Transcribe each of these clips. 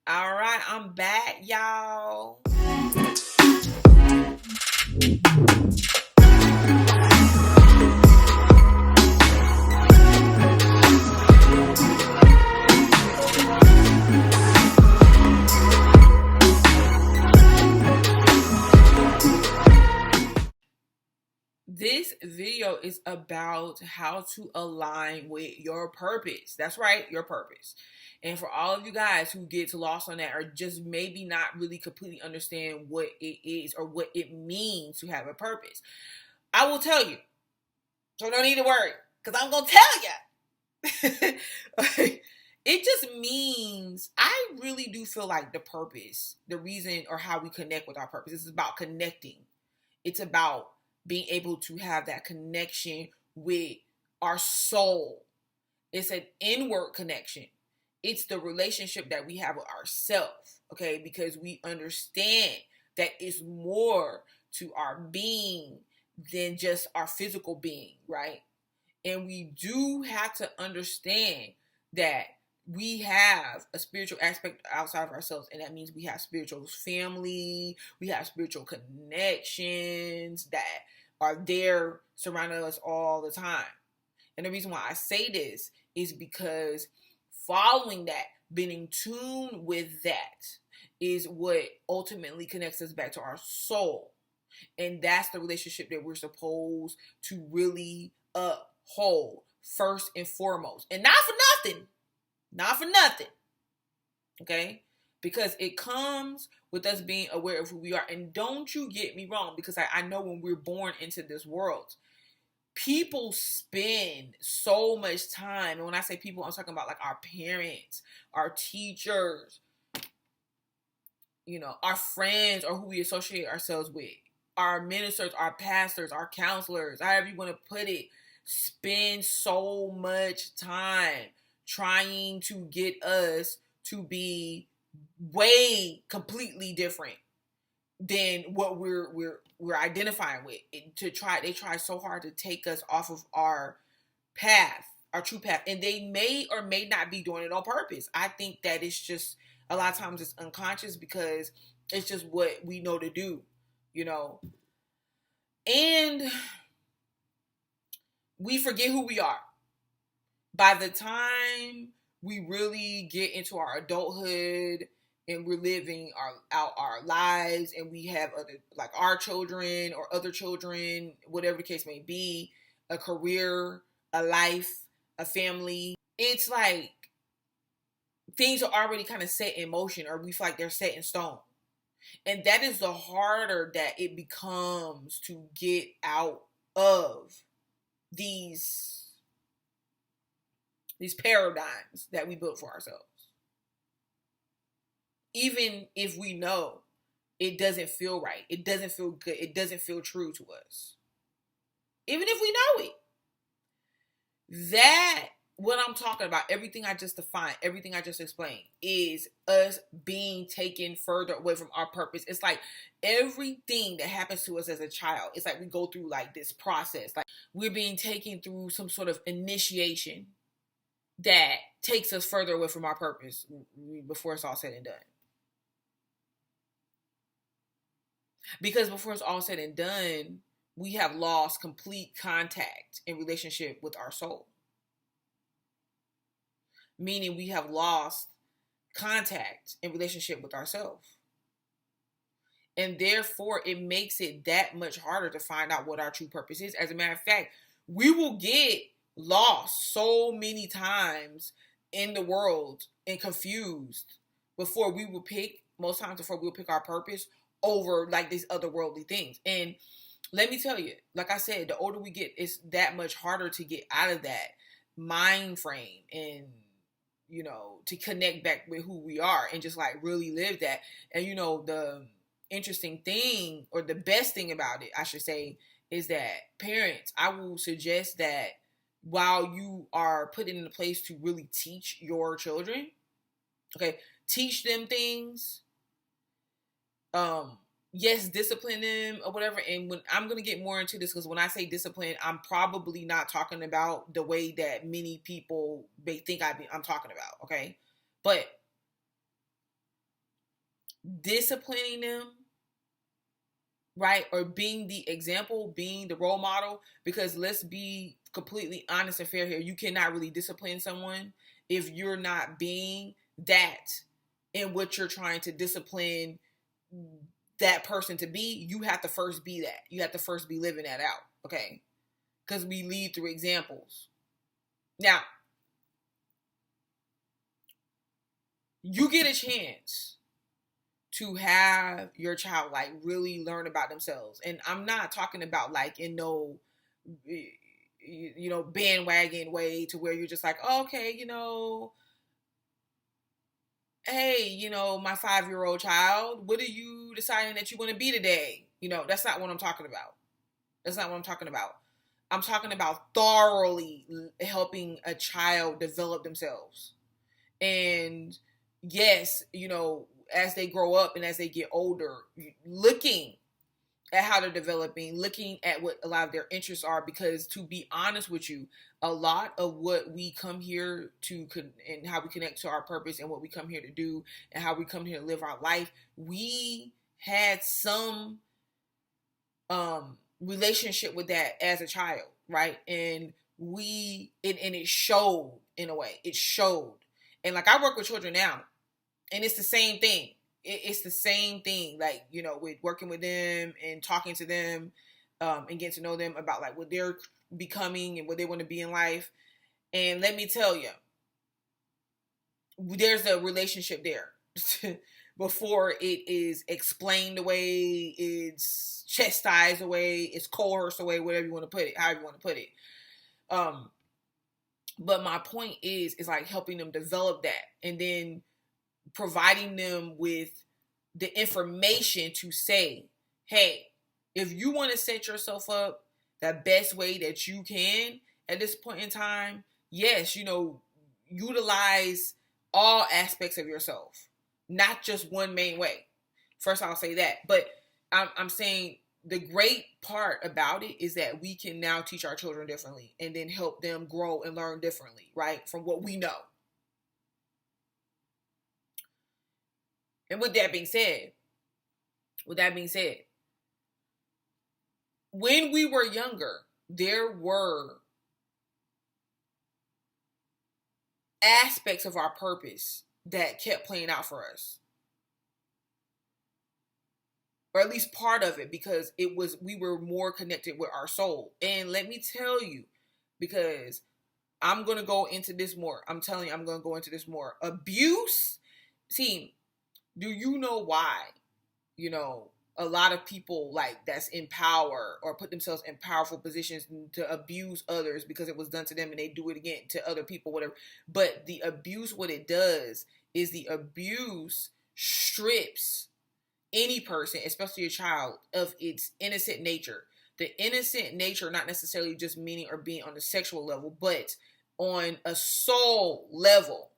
All right, I'm back, y'all. This video is about how to align with your purpose. That's right, your purpose. And for all of you guys who get lost on that or just maybe not really completely understand what it is or what it means to have a purpose, I will tell you. So don't need to worry because I'm going to tell you. It just means I really do feel like the purpose, the reason or how we connect with our purpose is about connecting. It's about being able to have that connection with our soul. It's an inward connection. It's the relationship that we have with ourselves, okay? Because we understand that it's more to our being than just our physical being, right? And we do have to understand that we have a spiritual aspect outside of ourselves, and that means we have spiritual family, we have spiritual connections that are there surrounding us all the time. And the reason why I say this is because following that, being in tune with that, is what ultimately connects us back to our soul. And that's the relationship that we're supposed to really uphold first and foremost. And not for nothing. Not for nothing. Okay? Because it comes with us being aware of who we are. And don't you get me wrong, because I know when we're born into this world, people spend so much time. And when I say people, I'm talking about like our parents, our teachers, our friends, or who we associate ourselves with. Our ministers, our pastors, our counselors, however you want to put it, spend so much time trying to get us to be way completely different than what we're identifying with. They try so hard to take us off of our path, our true path, and they may or may not be doing it on purpose. I think that it's just a lot of times it's unconscious because it's just what we know to do, and we forget who we are. By the time we really get into our adulthood and we're living out our lives and we have other, like our children or other children, whatever the case may be, a career, a life, a family, it's like things are already kind of set in motion, or we feel like they're set in stone. And that is the harder that it becomes to get out of these paradigms that we built for ourselves. Even if we know it doesn't feel right, it doesn't feel good, it doesn't feel true to us. Even if we know it. That, what I'm talking about, everything I just defined, everything I just explained, is us being taken further away from our purpose. It's like everything that happens to us as a child, it's like we go through like this process. Like we're being taken through some sort of initiation that takes us further away from our purpose before it's all said and done. Because before it's all said and done, we have lost complete contact in relationship with our soul. Meaning we have lost contact in relationship with ourselves. And therefore, it makes it that much harder to find out what our true purpose is. As a matter of fact, we will get lost so many times in the world and confused before we will pick our purpose over like these otherworldly things. And let me tell you, like I said, the older we get, it's that much harder to get out of that mind frame and to connect back with who we are and just like really live that. And the interesting thing, or the best thing about it, I should say, is that parents, I will suggest that while you are put in a place to really teach your children, okay, teach them things, yes, discipline them or whatever. And when I'm going to get more into this, because when I say discipline, I'm probably not talking about the way that many people may think I'm talking about. Okay. But disciplining them, right? Or being the example, being the role model, because let's be completely honest and fair here. You cannot really discipline someone if you're not being that in what you're trying to discipline that person to be. You have to first be that. You have to first be living that out, okay? Because we lead through examples. Now, you get a chance to have your child like really learn about themselves. And I'm not talking about like in no, bandwagon way to where you're just like, oh, okay, hey, my 5-year-old child, what are you deciding that you want to be today? That's not what I'm talking about. That's not what I'm talking about. I'm talking about thoroughly helping a child develop themselves. And yes, as they grow up and as they get older, looking at how they're developing, looking at what a lot of their interests are, because to be honest with you, a lot of what we come here to and how we connect to our purpose and what we come here to do and how we come here to live our life, we had some relationship with that as a child, right? And it showed in a way. It showed. And like I work with children now, and it's the same thing. It's the same thing, like, with working with them and talking to them and getting to know them about like what they're becoming and what they want to be in life. And let me tell you, there's a relationship there before it is explained away, it's chastised away, it's coerced away, whatever you want to put it, however you want to put it. But my point is like helping them develop that, and then providing them with the information to say, hey, if you want to set yourself up the best way that you can at this point in time, yes, utilize all aspects of yourself, not just one main way. First, I'll say that. But I'm saying the great part about it is that we can now teach our children differently and then help them grow and learn differently, right? From what we know. And with that being said, when we were younger, there were aspects of our purpose that kept playing out for us. Or at least part of it, because we were more connected with our soul. And let me tell you, because I'm going to go into this more. I'm telling you, I'm going to go into this more. Abuse. See, do you know why, a lot of people like that's in power or put themselves in powerful positions to abuse others because it was done to them and they do it again to other people, whatever. But the abuse, what it does is the abuse strips any person, especially a child, of its innocent nature. The innocent nature, not necessarily just meaning or being on the sexual level, but on a soul level.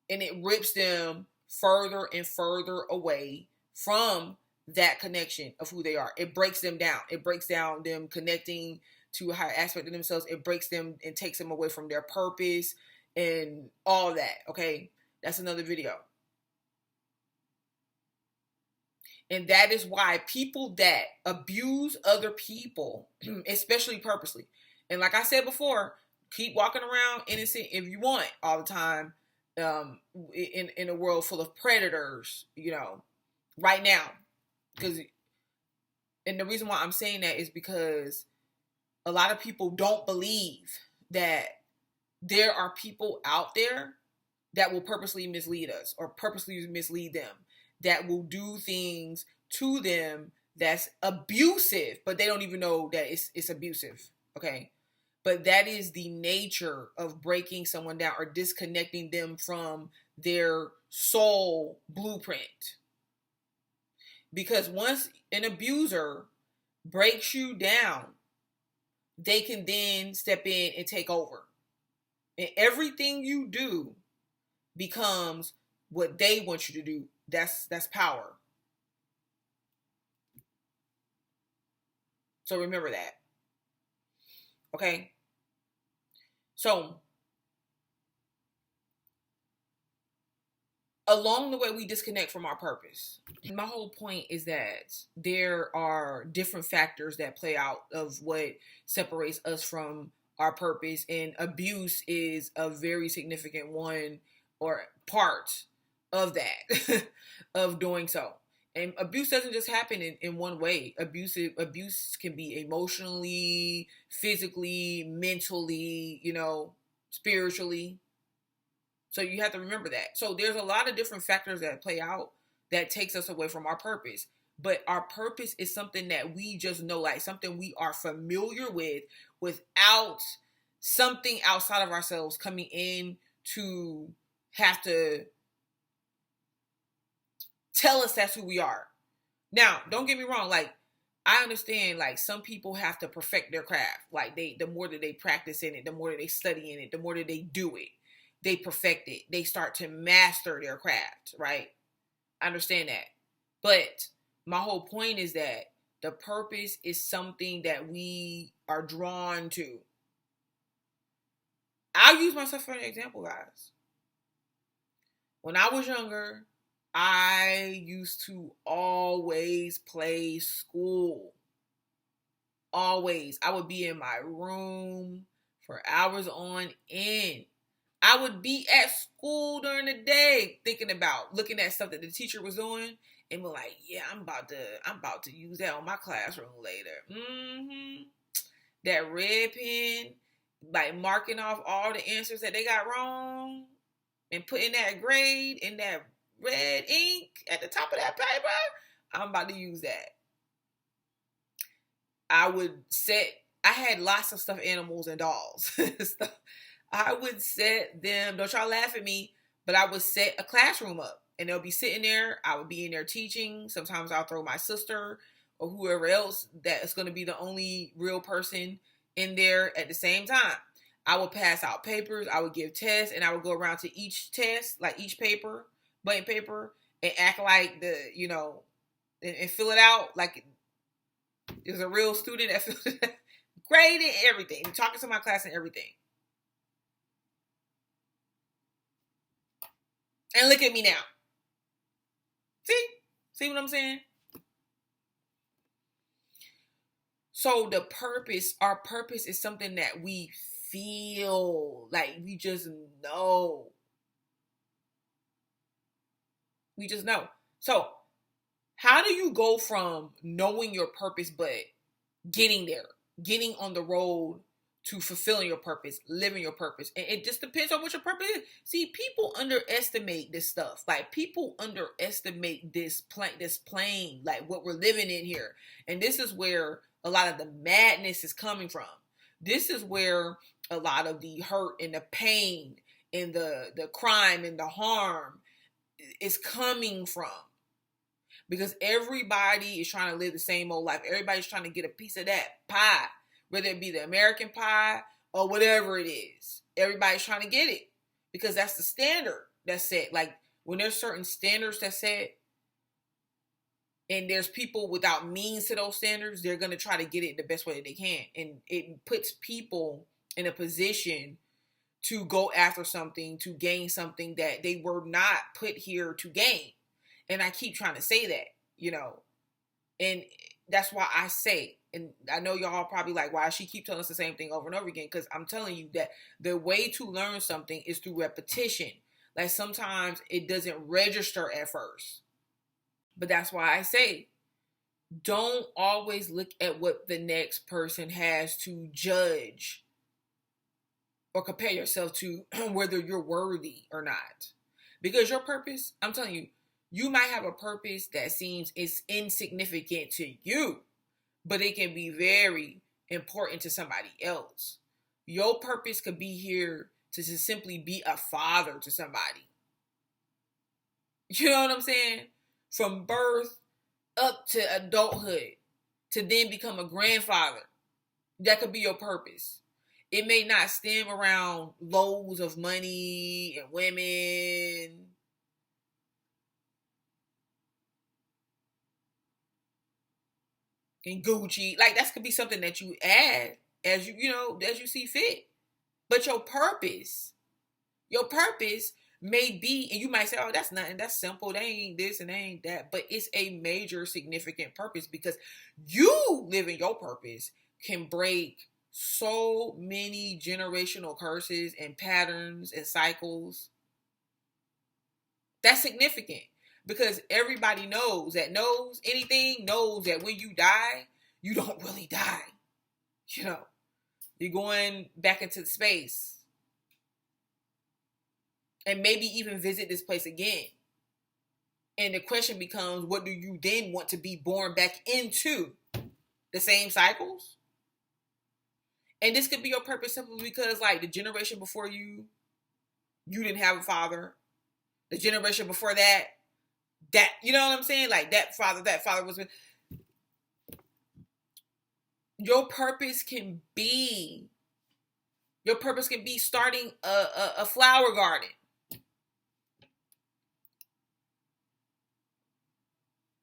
And it rips them further and further away from that connection of who they are. It breaks them down. It breaks down them connecting to a higher aspect of themselves. It breaks them and takes them away from their purpose and all that. Okay, that's another video. And that is why people that abuse other people, especially purposely, and like I said before, keep walking around innocent if you want all the time, in a world full of predators, right now. And the reason why I'm saying that is because a lot of people don't believe that there are people out there that will purposely mislead us or purposely mislead them, that will do things to them that's abusive, but they don't even know that it's abusive, okay? But that is the nature of breaking someone down or disconnecting them from their soul blueprint. Because once an abuser breaks you down, they can then step in and take over. And everything you do becomes what they want you to do. That's power. So remember that. Okay? So along the way we disconnect from our purpose. My whole point is that there are different factors that play out of what separates us from our purpose, and abuse is a very significant one or part of that of doing so. And abuse doesn't just happen in one way. Abuse can be emotionally, physically, mentally, spiritually. So you have to remember that. So there's a lot of different factors that play out that takes us away from our purpose. But our purpose is something that we just know, like something we are familiar with, without something outside of ourselves coming in to have to tell us that's who we are. Now, don't get me wrong. Like, I understand, like, some people have to perfect their craft. Like, the more that they practice in it, the more that they study in it, the more that they do it, they perfect it. They start to master their craft, right? I understand that. But my whole point is that the purpose is something that we are drawn to. I'll use myself for an example, guys. When I was younger, I used to always play school. Always. I would be in my room for hours on end. I would be at school during the day looking at stuff that the teacher was doing and be like, yeah, I'm about to use that on my classroom later. That red pen, like marking off all the answers that they got wrong and putting that grade in that red ink at the top of that paper. I'm about to use that. I had lots of stuffed animals and dolls. I would set them, don't y'all laugh at me, but I would set a classroom up and they'll be sitting there. I would be in there teaching. Sometimes I'll throw my sister or whoever else that is going to be the only real person in there at the same time. I would pass out papers. I would give tests and I would go around to each test, like each paper, blank paper, and act like and fill it out like there's a real student that fills it out. Graded everything. Talking to my class and everything. And look at me now. See what I'm saying? So our purpose is something that we feel, like we just know. We just know. So how do you go from knowing your purpose but getting there, getting on the road to fulfilling your purpose, living your purpose? And it just depends on what your purpose is. See, people underestimate this stuff. Like, people underestimate this plane, like what we're living in here. And this is where a lot of the madness is coming from. This is where a lot of the hurt and the pain and the crime and the harm is coming from. Because everybody is trying to live the same old life. Everybody's trying to get a piece of that pie, whether it be the American pie or whatever it is. Everybody's trying to get it because that's the standard that's set. Like, when there's certain standards that's set and there's people without means to those standards, they're going to try to get it the best way that they can. And it puts people in a position to go after something, to gain something that they were not put here to gain. And I keep trying to say that, and that's why I say, and I know y'all probably like, why she keep telling us the same thing over and over again? Because I'm telling you that the way to learn something is through repetition. Like, sometimes it doesn't register at first. But that's why I say, don't always look at what the next person has to judge or compare yourself to whether you're worthy or not. Because your purpose, I'm telling you, you might have a purpose that seems is insignificant to you, but it can be very important to somebody else. Your purpose could be here to just simply be a father to somebody. You know what I'm saying? From birth up to adulthood, to then become a grandfather. That could be your purpose. It may not stem around loads of money and women. And Gucci. Like, that could be something that you add as you see fit. But your purpose may be, and you might say, oh, that's nothing, that's simple, they ain't this and they ain't that, but it's a major significant purpose, because you living your purpose can break so many generational curses and patterns and cycles. That's significant, because everybody knows anything knows that when you die, you don't really die. You know, you're going back into space and maybe even visit this place again. And the question becomes, what do you then want to be born back into? The same cycles? And this could be your purpose simply because, like, the generation before you didn't have a father. The generation before that, you know what I'm saying? Like, that father was... Your purpose can be starting a flower garden.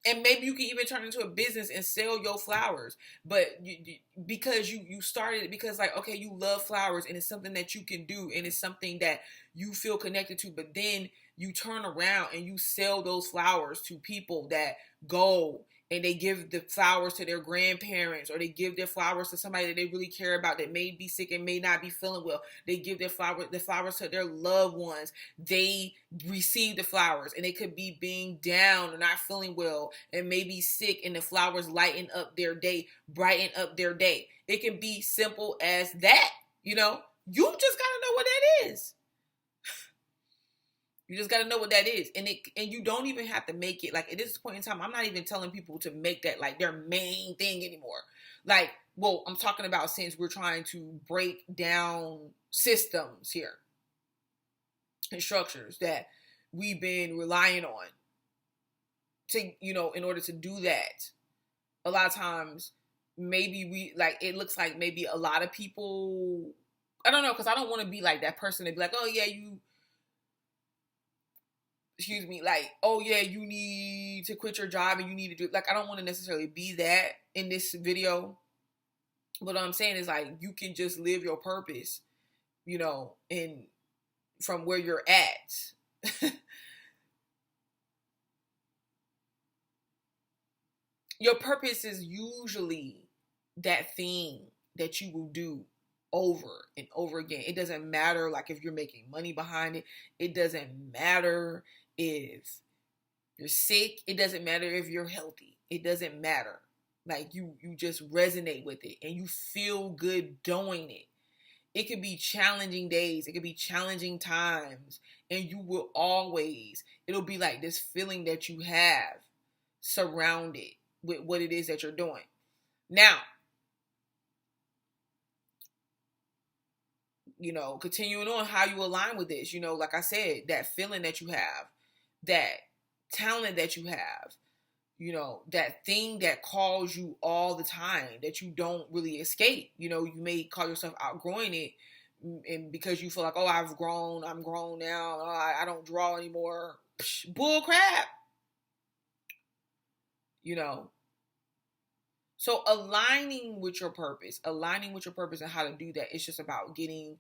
And maybe you can even turn it into a business and sell your flowers. But because you started it because, like, okay, you love flowers and it's something that you can do and it's something that you feel connected to. But then you turn around and you sell those flowers to people that go and they give the flowers to their grandparents, or they give their flowers to somebody that they really care about that may be sick and may not be feeling well. They give the flowers to their loved ones. They receive the flowers, and they could be being down and not feeling well and maybe sick, and the flowers lighten up their day, brighten up their day. It can be simple as that, you know? You just gotta know what that is. You just got to know what that is. And you don't even have to make it, like, at this point in time, I'm not even telling people to make that, like, their main thing anymore. Like, well, I'm talking about since we're trying to break down systems here and structures that we've been relying on to, you know, in order to do that. A lot of times, maybe it looks like maybe a lot of people, I don't know, because I don't want to be like that person to be like, oh, yeah, like, oh yeah, you need to quit your job and you need to do, like, I don't want to necessarily be that in this video. But what I'm saying is, like, you can just live your purpose, you know, and from where you're at. Your purpose is usually that thing that you will do over and over again. It doesn't matter, like, if you're making money behind it. It doesn't matter if you're sick. It doesn't matter if you're healthy. It doesn't matter. Like, you just resonate with it and you feel good doing it. It could be challenging days. It could be challenging times. And you will always, it'll be like this feeling that you have surrounded with what it is that you're doing. Now, you know, continuing on how you align with this, you know, like I said, that feeling that you have, that talent that you have, you know, that thing that calls you all the time that you don't really escape. You know, you may call yourself outgrowing it, and because you feel like, oh, I'm grown now, oh, I don't draw anymore. Psh, bull crap. You know. So aligning with your purpose and how to do that, it's just about getting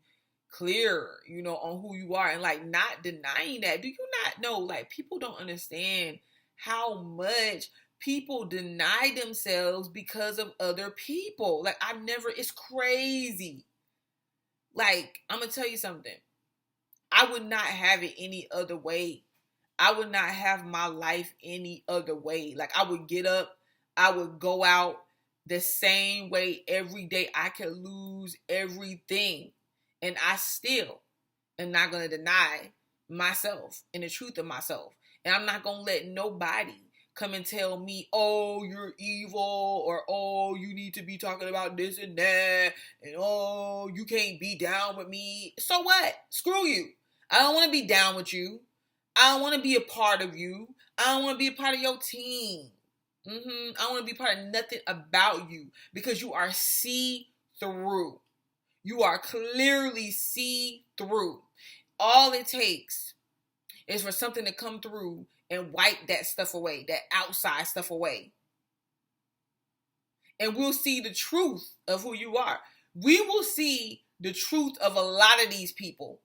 clear, you know, on who you are and, like, not denying that. Do you not know, like, people don't understand how much people deny themselves because of other people? Like, it's crazy. Like, I'm gonna tell you something. I would not have it any other way. I would not have my life any other way. Like, I would get up, I would go out the same way every day. I could lose everything, and I still am not going to deny myself and the truth of myself. And I'm not going to let nobody come and tell me, oh, you're evil, or oh, you need to be talking about this and that, and oh, you can't be down with me. So what? Screw you. I don't want to be down with you. I don't want to be a part of you. I don't want to be a part of your team. I don't want to be part of nothing about you, because you are see-through. You are clearly see-through. All it takes is for something to come through and wipe that stuff away, that outside stuff away. And we'll see the truth of who you are. We will see the truth of a lot of these people.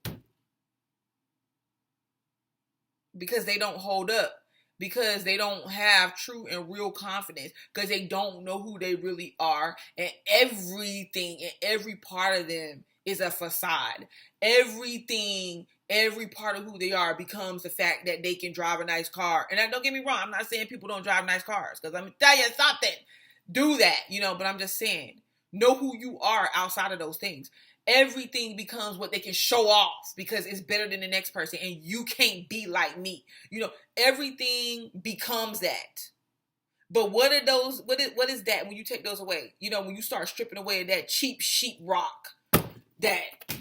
because they don't hold up, because they don't have true and real confidence, because they don't know who they really are, and everything and every part of them is a facade. Everything, every part of who they are becomes the fact that they can drive a nice car. And don't get me wrong, I'm not saying people don't drive nice cars, because I'm gonna tell you something. Do that, but I'm just saying, know who you are outside of those things. Everything becomes what they can show off because it's better than the next person, and you can't be like me. Everything becomes that. But what are those? What is that when you take those away? When you start stripping away that cheap sheet rock, that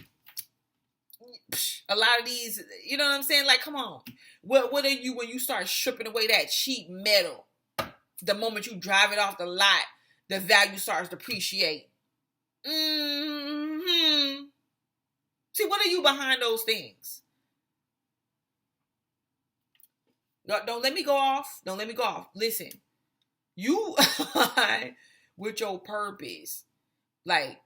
a lot of these, you know what I'm saying? Like, come on, what are you when you start stripping away that cheap metal? The moment you drive it off the lot, the value starts to depreciate. See, what are you behind those things? Don't let me go off. Don't let me go off. Listen, you with your purpose, like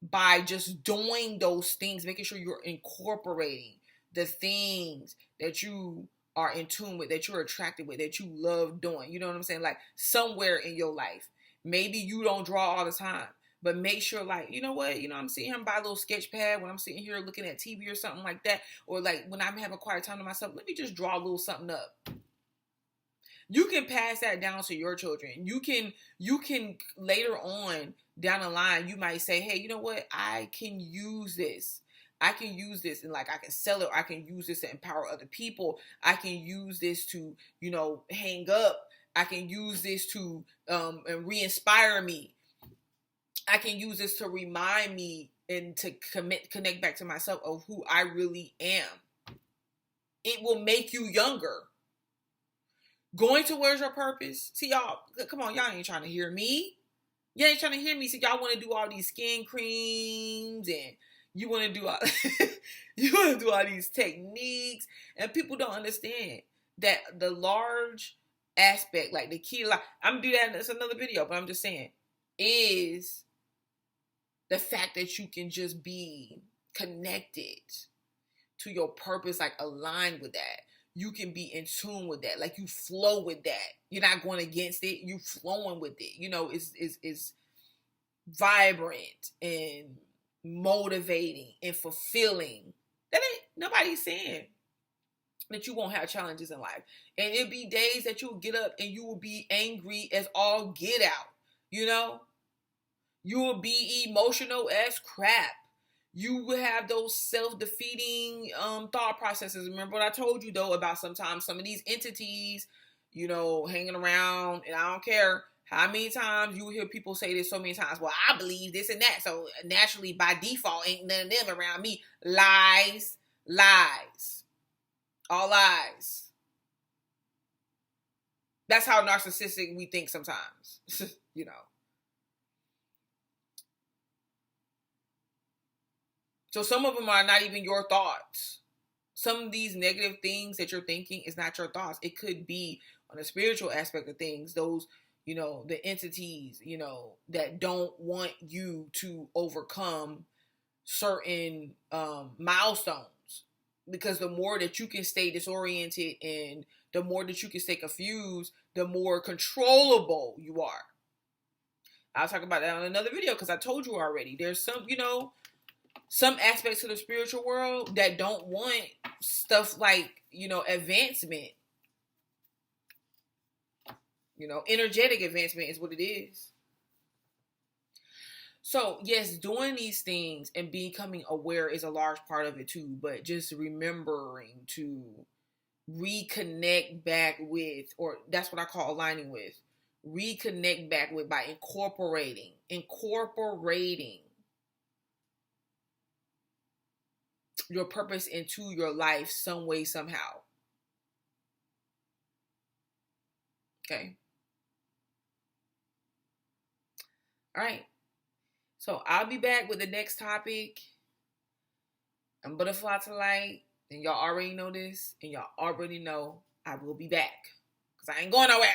by just doing those things, making sure you're incorporating the things that you are in tune with, that you're attracted with, that you love doing. You know what I'm saying? Like somewhere in your life, maybe you don't draw all the time, but make sure, like, you know what? I'm sitting here by a little sketch pad when I'm sitting here looking at TV or something like that. Or like when I'm having quiet time to myself, let me just draw a little something up. You can pass that down to your children. You can later on down the line, you might say, hey, you know what? I can use this. I can use this and like I can sell it. Or I can use this to empower other people. I can use this to, hang up. I can use this to re-inspire me. I can use this to remind me and to connect back to myself of who I really am. It will make you younger. Going towards your purpose. See, y'all, come on, y'all ain't trying to hear me. Y'all ain't trying to hear me. See, y'all want to do all these skin creams and you want to do all these techniques, and people don't understand that the large aspect, like the key, like I'm gonna do that. It's another video, but I'm just saying, is the fact that you can just be connected to your purpose, like aligned with that. You can be in tune with that. Like you flow with that. You're not going against it. You flowing with it. It's vibrant and motivating and fulfilling. That ain't nobody's saying that you won't have challenges in life. And it'll be days that you'll get up and you will be angry as all get out. You will be emotional as crap. You will have those self-defeating thought processes. Remember what I told you, though, about sometimes some of these entities, hanging around, and I don't care how many times you hear people say this so many times. Well, I believe this and that, so naturally, by default, ain't none of them around me. Lies. All lies. That's how narcissistic we think sometimes, So some of them are not even your thoughts. Some of these negative things that you're thinking is not your thoughts. It could be on a spiritual aspect of things, those, the entities, that don't want you to overcome certain milestones. Because the more that you can stay disoriented and the more that you can stay confused, the more controllable you are. I'll talk about that on another video because I told you already. There's some aspects of the spiritual world that don't want stuff like, advancement. Energetic advancement is what it is. So, yes, doing these things and becoming aware is a large part of it too, but just remembering to reconnect back with, or that's what I call aligning with, reconnect back with by incorporating your purpose into your life some way, somehow. Okay. All right. So I'll be back with the next topic. I'm Butterfly to Light, and y'all already know this, and y'all already know I will be back because I ain't going nowhere.